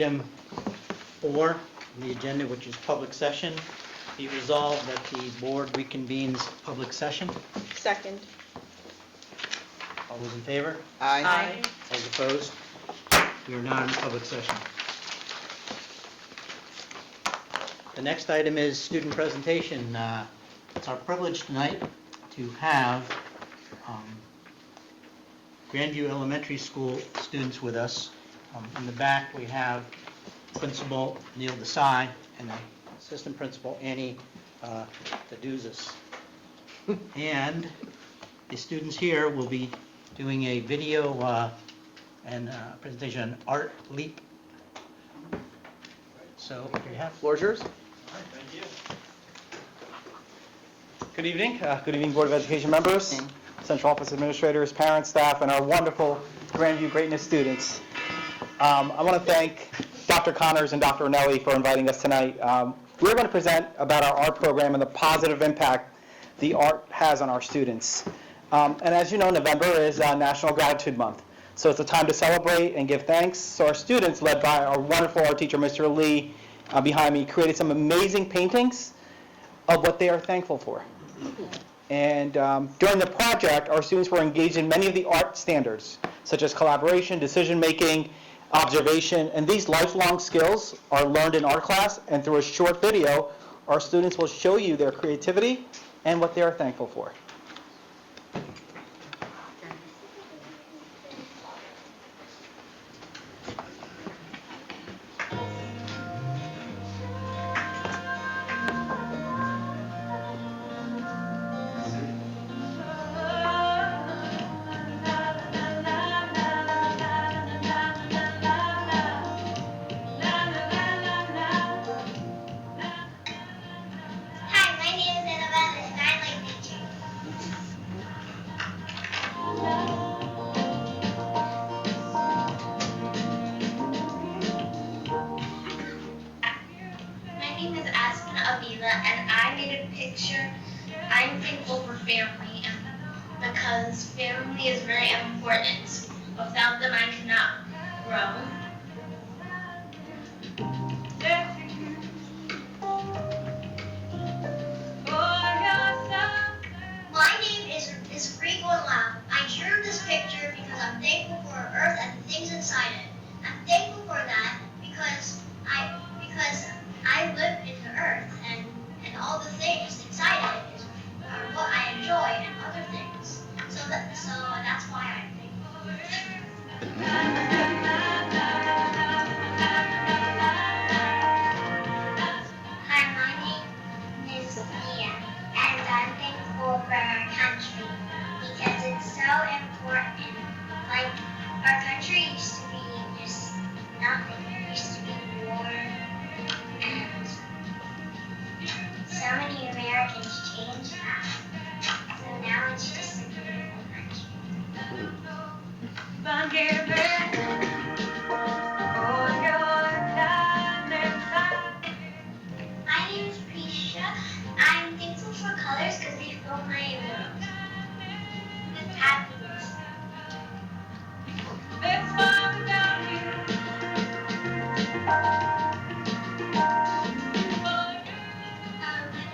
Item 4 on the agenda, which is public session. Be resolved that the board reconvenes public session. Second. All those in favor? Aye. All opposed? We are now in public session. The next item is student presentation. It's our privilege tonight to have Grandview Elementary School students with us. In the back, we have Principal Neil Desai and Assistant Principal Annie Taduzis. And the students here will be doing a video and presentation on Art Leap. So here you have. Floor is yours. Thank you. Good evening. Good evening, Board of Education members, Central Office administrators, parents, staff, and our wonderful Grandview Greatness students. I want to thank Dr. Connors and Dr. Ornelli for inviting us tonight. We're going to present about our art program and the positive impact the art has on our students. And as you know, November is National Gratitude Month. So it's a time to celebrate and give thanks. So our students, led by our wonderful art teacher, Mr. Lee, behind me, created some amazing paintings of what they are thankful for. And during the project, our students were engaged in many of the art standards, such as collaboration, decision-making, observation, and these lifelong skills are learned in art class, and through a short video, our students will show you their creativity and what they are thankful for. Hi, my name is Annabelle and I like nature. My name is Aspen Avila and I made a picture. I'm thankful for family and because family is very important. Without them I cannot grow. My name is Rico Lau. I drew this picture because I'm thankful for Earth and the things inside it. I'm thankful for that because I live in the Earth and all the things inside it are what I enjoy and other things. So that's why I'm thankful. Hi, my name is Mia, and I'm thankful for our country because it's so important. Like, our country used to be just nothing. It used to be war, and so many Americans changed that. So now it's just a beautiful country. My name is Prisha. I'm thankful for colors because they fill my world with happiness. My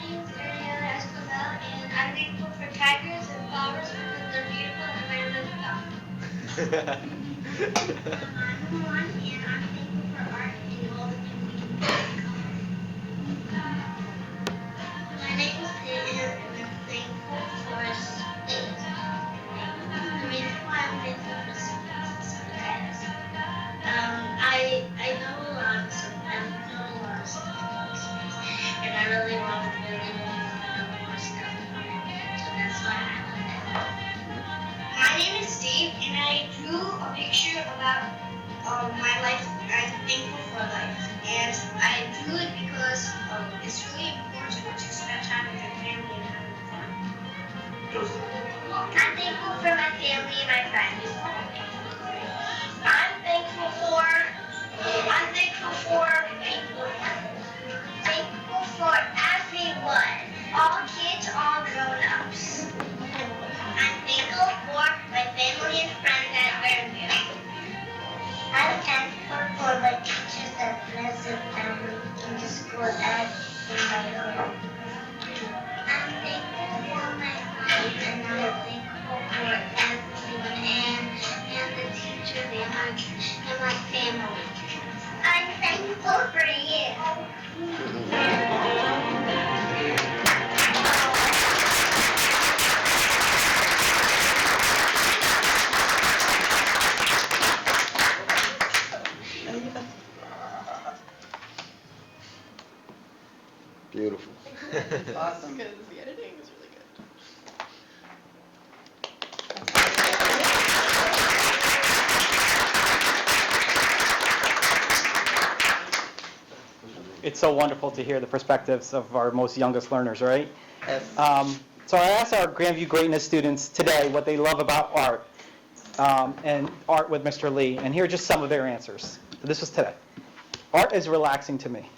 name is Ariana Escobar, and I'm thankful for tigers and flowers because they're beautiful and I live them. I'm one, and I'm thankful for art and all the things we can do in color. My name is David, and I'm thankful for space. The reason why I'm thankful for space is because I know a lot of stuff. I know a lot of stuff about space, and I really want to know more stuff about it. So that's why I love it. My name is Dave, and I drew a picture about my life. I'm thankful for life, and I drew it because it's really important to spend time with your family and having fun. I'm thankful for my family and my friends. I'm thankful for people. Thankful for everyone, all kids, all grown-ups. I'm thankful for my family and friends at Grandview. I'm thankful for the teachers Beautiful. Awesome. Because the editing was really good. It's so wonderful to hear the perspectives of our most youngest learners, right? Yes. So I asked our Grandview Greatness students today what they love about art, and art with Mr. Lee, and here are just some of their answers. So this was today. Art is relaxing to me.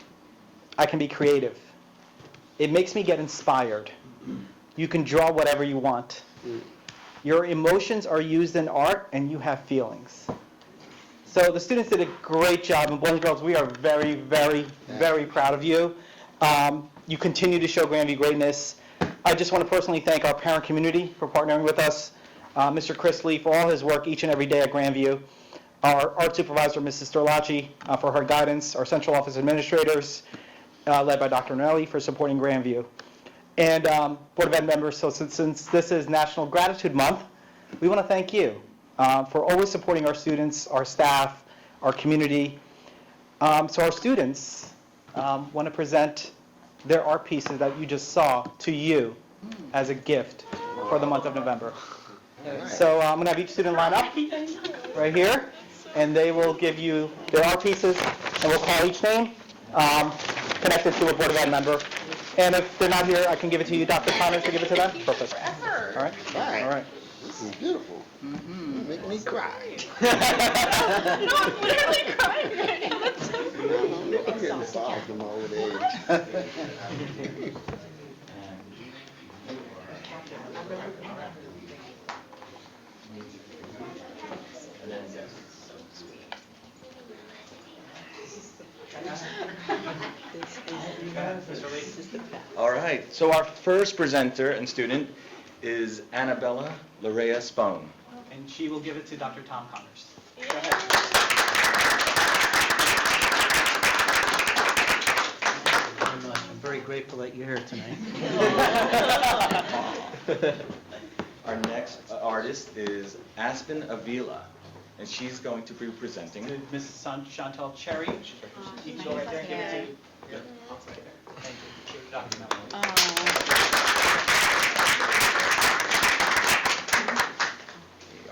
I can be creative. It makes me get inspired. You can draw whatever you want. Your emotions are used in art, and you have feelings. So the students did a great job, and boys and girls, we are very, very, very proud of you. You continue to show Grandview greatness. I just want to personally thank our parent community for partnering with us, Mr. Chris Lee for all his work each and every day at Grandview, our art supervisor, Mrs. Sterlacci, for her guidance, our central office administrators, led by Dr. Nelly, for supporting Grandview. And Board of Ed members, so since this is National Gratitude Month, we want to thank you for always supporting our students, our staff, our community. So our students want to present their art pieces that you just saw to you as a gift for the month of November. So I'm going to have each student line up right here, and they will give you their art pieces, and we'll call each name connected to a Board of Ed member. And if they're not here, I can give it to you, Dr. Connors, to give it to them? Perfect. All right? All right. This is beautiful. Make me cry. No, I'm literally crying right now. That's so I'm getting soft in my old age. All right, so our first presenter and student is Annabella Larea Spone. And she will give it to Dr. Tom Connors. Very much. I'm very grateful that you're here tonight. Our next artist is Aspen Avila, and she's going to be presenting. Mrs. Chantal Cherry. You can go right there and give it to you. Good. Thank you. Dr. Mellon.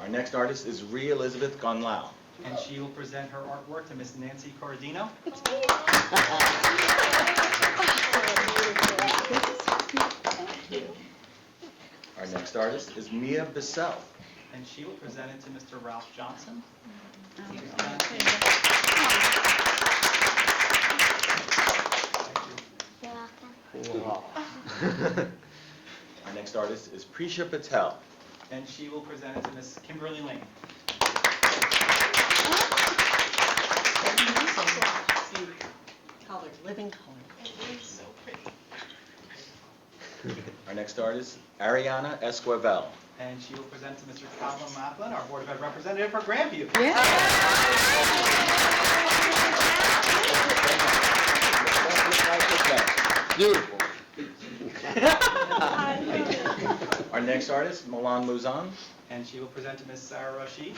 Our next artist is Rhea Elizabeth Gonlao. And she will present her artwork to Miss Nancy Corradino. Our next artist is Mia Bissell. And she will present it to Mr. Ralph Johnson. You're welcome. Our next artist is Prisha Patel. And she will present it to Miss Kimberly Lane. Colors, living colors. so pretty. Our next artist, Ariana Esquivel. And she will present to Mr. Calvin Maplin, our Board of Ed representative for Grandview. Beautiful. Our next artist, Milan Muzan. And she will present to Miss Sarah Rashid.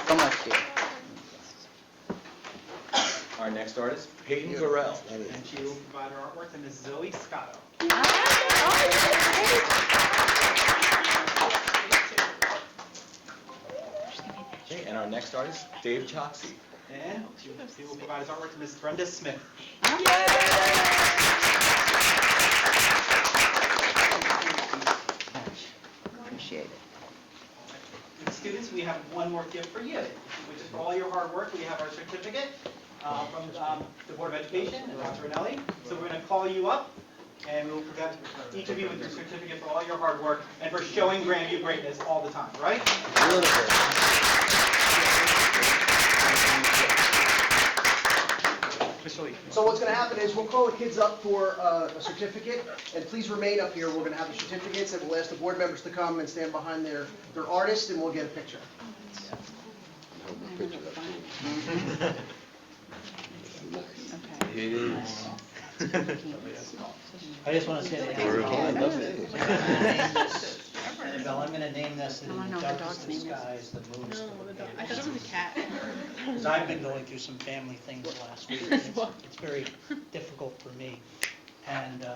So much here. Our next artist, Peyton Burrell. And she will provide her artwork to Miss Zoe Scotto. Okay, and our next artist, Dave Choxy. And he will provide his artwork to Miss Brenda Smith. Appreciate it. Students, we have one more gift for you, which is for all your hard work. We have our certificate from the Board of Education and Dr. Anelli. So we're going to call you up, and we'll present each of you with your certificate for all your hard work and for showing Grandview greatness all the time, right? Mr. Lee. So what's going to happen is we'll call the kids up for a certificate, and please remain up here. We're going to have the certificates, and we'll ask the board members to come and stand behind their artist, and we'll get a picture. I just want to say that Annabelle, I'm going to name this in I wanna know the what the darkest dog's of name is. skies, the moon's No, the dog. I thought it was a cat. because I've been going through some family things last week. and It's very difficult for me. And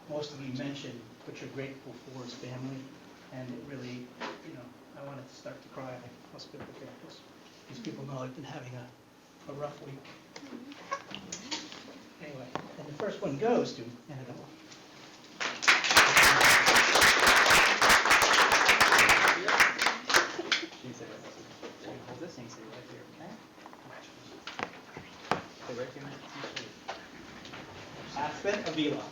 most of you mentioned what you're grateful for as family, and it really, I wanted to start to cry. I must be prepared, because these people know I've been having a rough week. Anyway, and the first one goes to Annabelle. Hold this and say right here, okay? Say right here, Aspen Avila.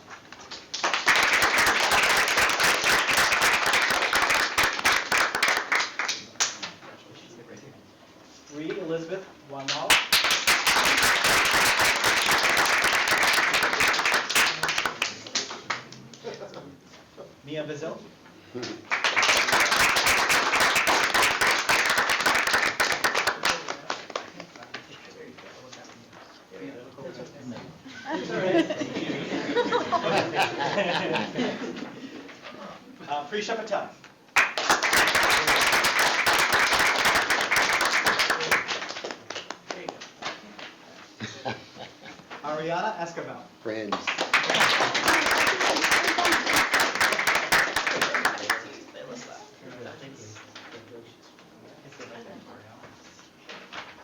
Reed Elizabeth Wanwal. Mia Bazil. Prisha Patel. Ariana Escobar. Friends.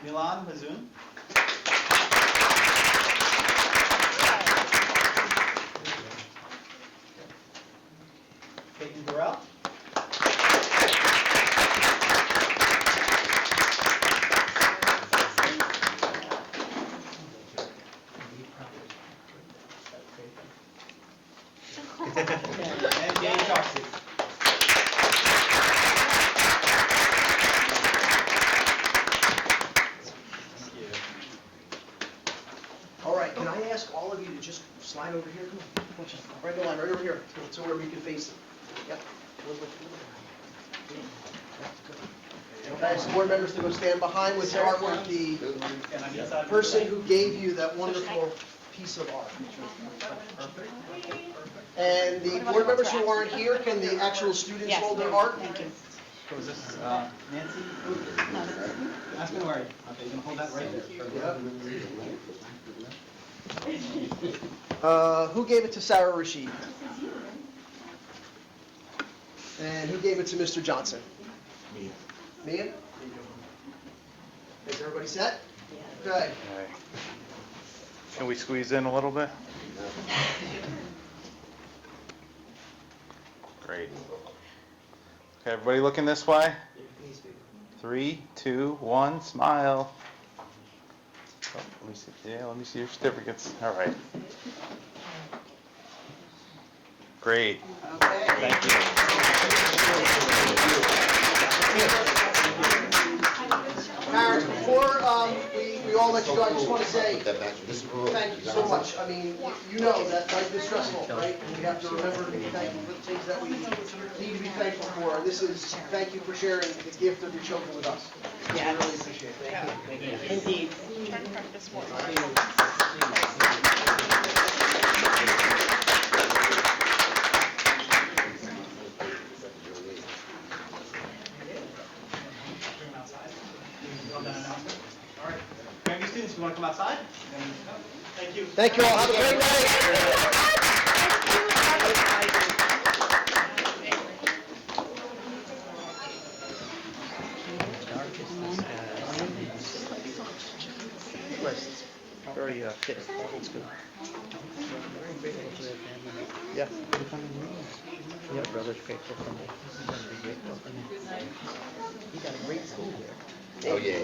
Milan Mazoon. Peyton Burrell. And Jane Choksey. All right, can I ask all of you to just slide over here? Come on, right in the line, right over here, so where we can face it. Yep. Can I ask board members to go stand behind with your artwork, the person who gave you that wonderful piece of art. And the board members who aren't here, can the actual students hold their art? So is this Nancy? Aspen, where are you? Okay, you're gonna hold that right there. Who gave it to Sarah Rashid? And who gave it to Mr. Johnson? Me. Mia? Is everybody set? Okay. Can we squeeze in a little bit? Great. Okay, everybody looking this way? 3, 2, 1, smile. Oh, let me see your certificates. All right. Great. Okay. Thank you. Parents, before we all let you go, I just want to say Put that back to this room. thank you so much. I mean, you know that life is stressful, right? And we have to remember to be thankful for the things that we need to be thankful for. And this is, thank you for sharing the gift of your children with us. Yes. We really appreciate it. Thank you. Indeed. Turn from this one. All right. Grandview students, you want to come outside? Thank you. Thank you all. Have a great night. Very fit. It's good. Yeah. Yeah, brother's grateful for me. Grateful for me. You got a great school here. Oh, yeah,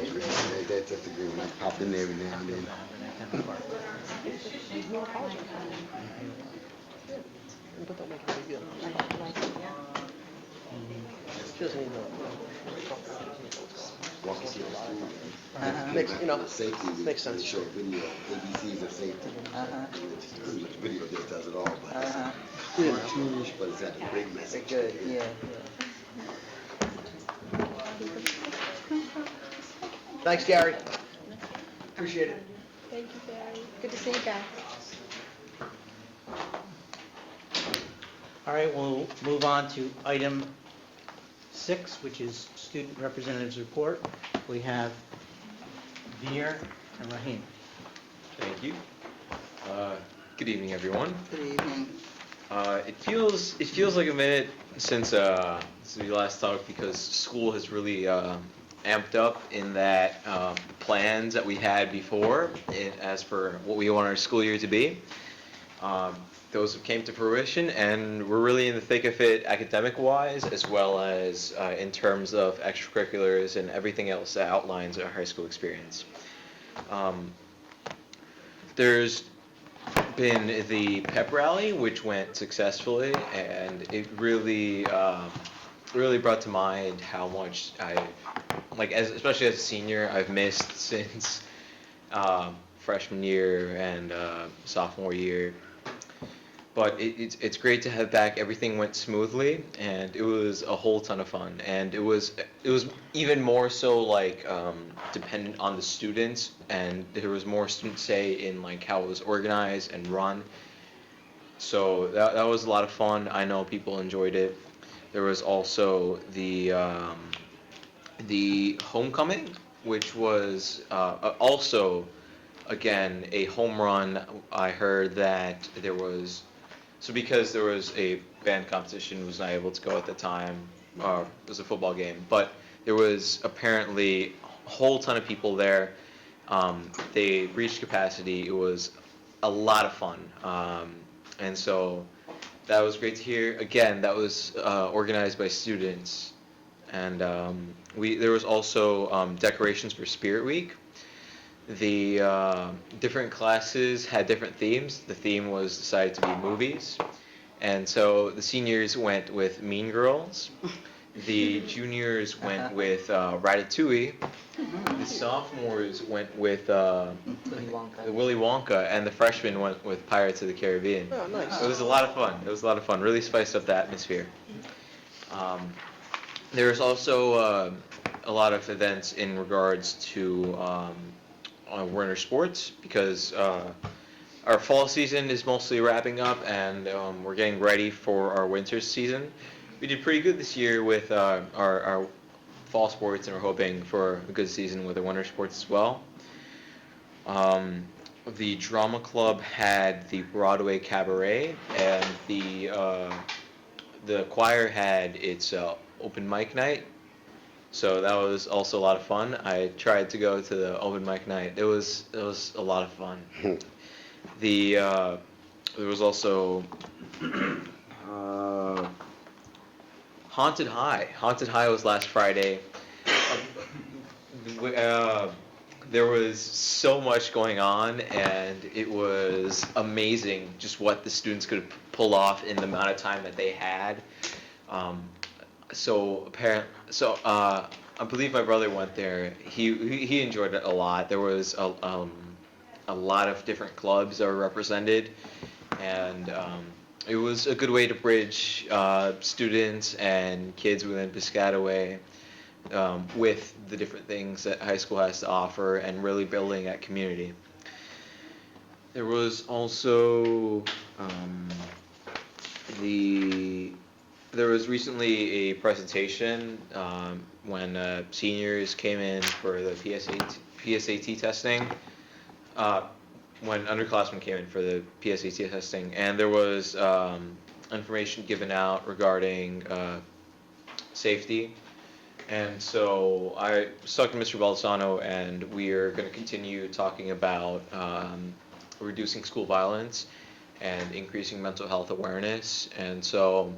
that's a good one. I pop in there every now and then. But don't make it big deal. She doesn't even know. Walk and see the school. Makes, you know, Safety. makes sense. They show video, ABCs of safety. Pretty much video that does it all, but it's cartoonish, but it's got a great message. Good, yeah. Thanks, Gary. Appreciate it. Thank you, Barry. Good to see you back. All right, we'll move on to item 6, which is student representatives report. We have Veer and Rahim. Thank you. Good evening, everyone. Good evening. It feels like a minute since we last talked because school has really amped up in that plans that we had before, as for what we want our school year to be. Those came to fruition, and we're really in the thick of it academic-wise, as well as in terms of extracurriculars and everything else that outlines our high school experience. There's been the pep rally, which went successfully, and it really brought to mind how much especially as a senior, I've missed since freshman year and sophomore year. But it's great to have back. Everything went smoothly, and it was a whole ton of fun. And it was even more so dependent on the students, and there was more student say in how it was organized and run. So that was a lot of fun. I know people enjoyed it. There was also the homecoming, which was also again a home run. I heard that there was. So because there was a band competition, was not able to go at the time. It was a football game, but there was apparently a whole ton of people there. They reached capacity. It was a lot of fun, and so that was great to hear. Again, that was organized by students, and there was also decorations for Spirit Week. The different classes had different themes. The theme was decided to be movies. And so the seniors went with Mean Girls. The juniors went with Ratatouille. The sophomores went with Willy Wonka. And the freshmen went with Pirates of the Caribbean. Oh, nice. It was a lot of fun. It was a lot of fun. Really spiced up the atmosphere. There was also a lot of events in regards to Werner Sports, because our fall season is mostly wrapping up, and we're getting ready for our winter season. We did pretty good this year with our fall sports, and we're hoping for a good season with the winter sports as well. The drama club had the Broadway Cabaret, and the choir had its open mic night. So that was also a lot of fun. I tried to go to the open mic night. It was a lot of fun. There was also Haunted High. Haunted High was last Friday. There was so much going on, and it was amazing just what the students could pull off in the amount of time that they had. I believe my brother went there. He enjoyed it a lot. There was a lot of different clubs that were represented, and it was a good way to bridge students and kids within Piscataway with the different things that high school has to offer, and really building that community. There was also there was recently a presentation when seniors came in for the PSAT testing, when underclassmen came in for the PSAT testing, and there was information given out regarding safety. And so I was talking to Mr. Balzano, and we are going to continue talking about reducing school violence and increasing mental health awareness. And so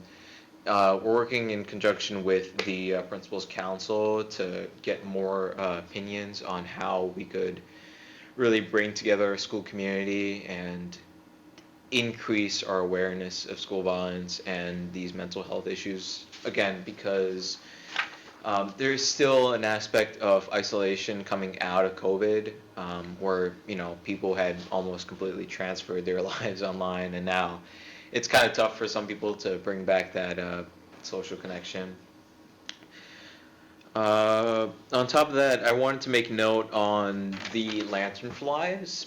we're working in conjunction with the Principals Council to get more opinions on how we could really bring together a school community and increase our awareness of school violence and these mental health issues. Again, because there's still an aspect of isolation coming out of COVID, where people had almost completely transferred their lives online, and now it's kind of tough for some people to bring back that social connection. On top of that, I wanted to make note on the Lanternflies.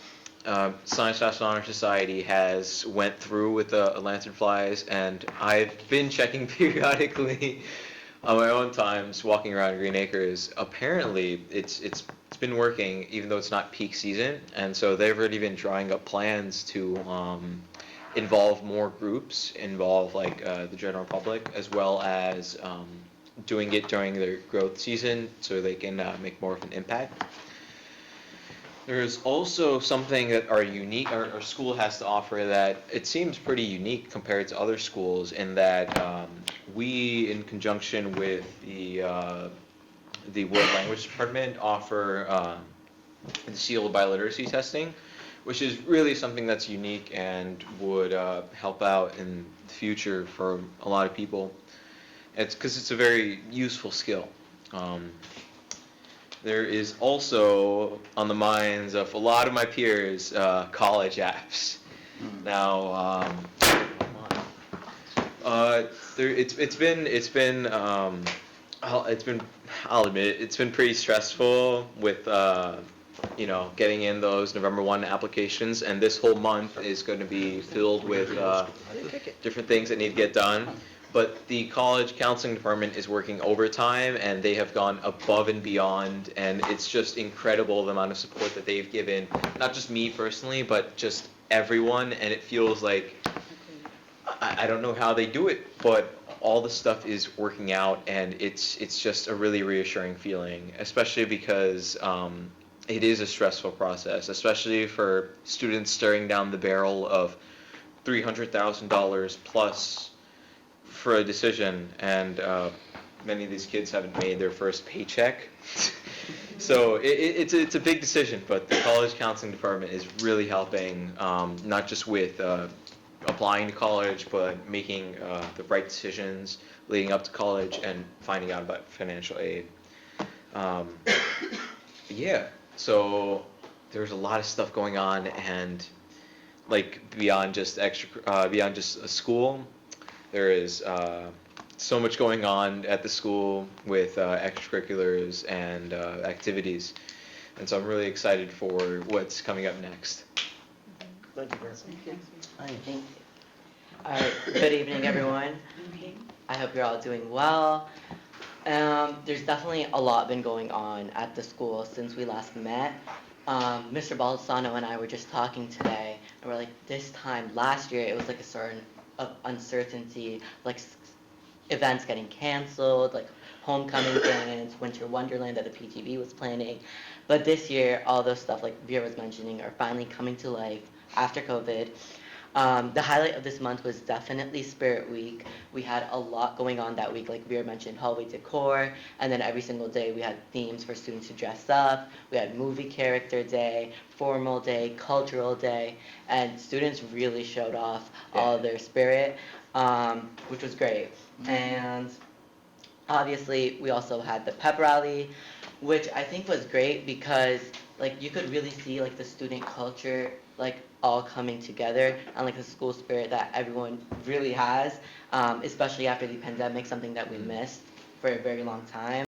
Science National Honor Society has went through with the Lanternflies, and I've been checking periodically on my own times walking around Green Acres. Apparently, it's been working, even though it's not peak season, and so they've already been drawing up plans to involve more groups, involve like the general public, as well as doing it during their growth season, so they can make more of an impact. There's also something that our school has to offer that it seems pretty unique compared to other schools, in that we, in conjunction with the World Language Department, offer the seal of biliteracy testing, which is really something that's unique and would help out in the future for a lot of people. It's because it's a very useful skill. There is also on the minds of a lot of my peers college apps. Now, it's been I'll admit it, it's been pretty stressful with getting in those November 1 applications, and this whole month is going to be filled with different things that need to get done. But the college counseling department is working overtime, and they have gone above and beyond, and it's just incredible the amount of support that they've given, not just me personally, but just everyone, and it feels like, I don't know how they do it, but all the stuff is working out, and it's just a really reassuring feeling, especially because it is a stressful process, especially for students staring down the barrel of $300,000 plus for a decision, and many of these kids haven't made their first paycheck. So it's a big decision, but the college counseling department is really helping, not just with applying to college, but making the right decisions leading up to college and finding out about financial aid. Yeah, so there's a lot of stuff going on, and like beyond just a school, there is so much going on at the school with extracurriculars and activities, and so I'm really excited for what's coming up next. Thank you, Grant. I think. All right. Good evening, everyone. I hope you're all doing well. There's definitely a lot been going on at the school since we last met. Mr. Balsano and I were just talking today, and we're like, this time last year it was like a certain of uncertainty, like events getting canceled, like homecoming plans, Winter Wonderland that the PTV was planning. But this year, all those stuff like Vera was mentioning are finally coming to life after COVID. The highlight of this month was definitely Spirit Week. We had a lot going on that week, like Vera mentioned, hallway decor, and then every single day we had themes for students to dress up. We had movie character day, formal day, cultural day, and students really showed off all of their spirit, which was great. And obviously we also had the pep rally, which I think was great because like you could really see like the student culture like all coming together, and like the school spirit that everyone really has, especially after the pandemic, something that we missed for a very long time.